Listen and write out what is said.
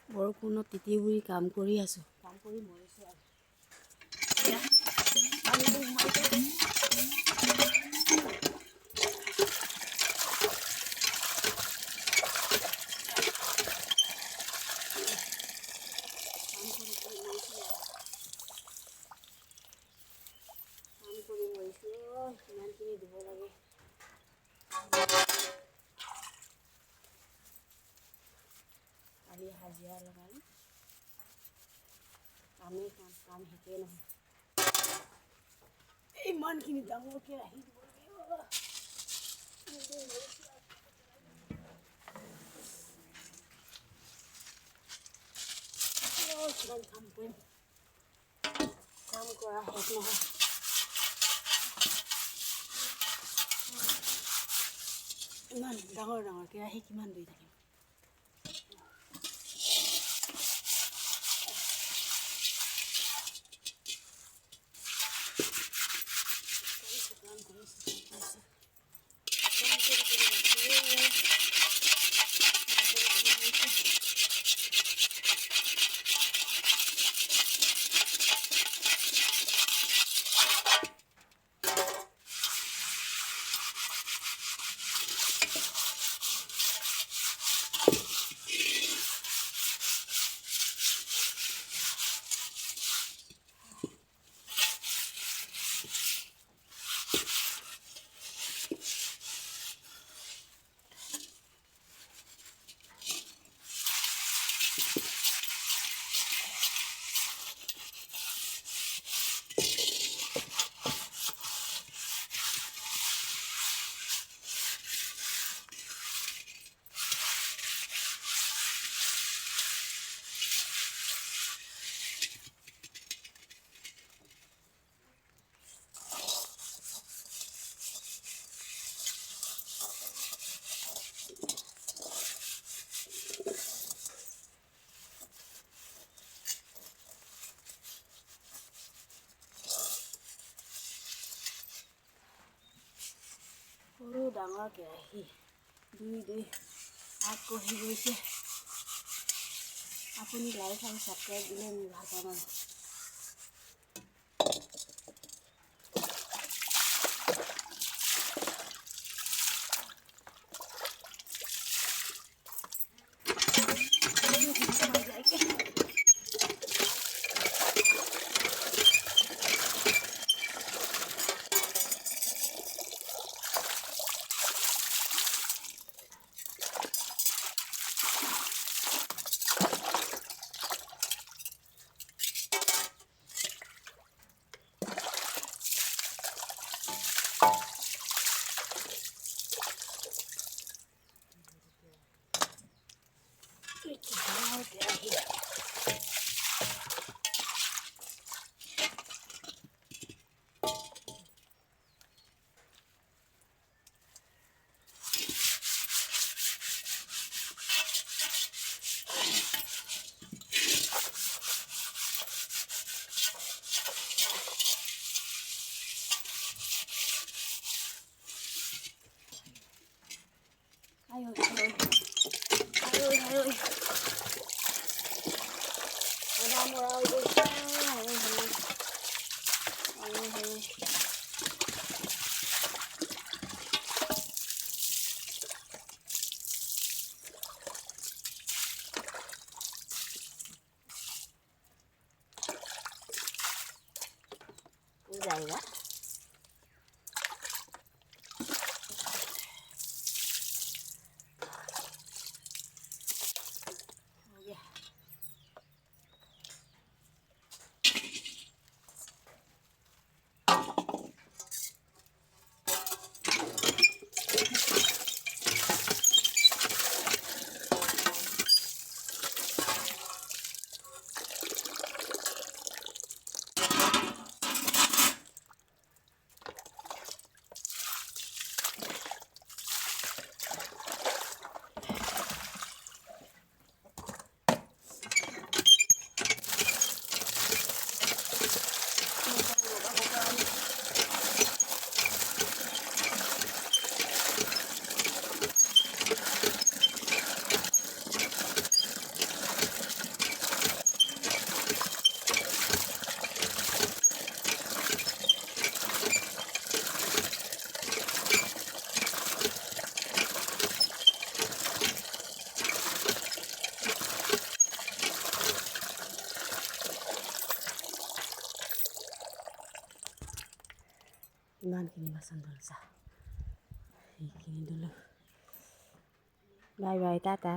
বৰষুণত তিতি বুৰি কাম কৰি আছোঁ। কাম কৰি মৰিছোঁ আৰু। কিমানখিনি দিব লাগে। কালি হাজিৰা লগালোঁ, কাম শেষেই নহয়। ইমানখিনি ডাঙৰকৈ আহি দিব লাগে। কিমান কাম কৰিম, কাম কৰা শেষ নহয়। ইমান ডাঙৰ কেৰাহী কিমান ধুই থাকিম। সৰু ডাঙৰ কেৰাহী দুই আগবাঢ়ি গৈছে। আপুনি লাইক আৰু ছাবস্ক্ৰাইব দিলে আমি ভাল পাম আৰু। जाएगा हो गया। ইমানখিনি বাচন ধুল চা, সেইখিনি ধুলোঁ। Bye bye, Tata.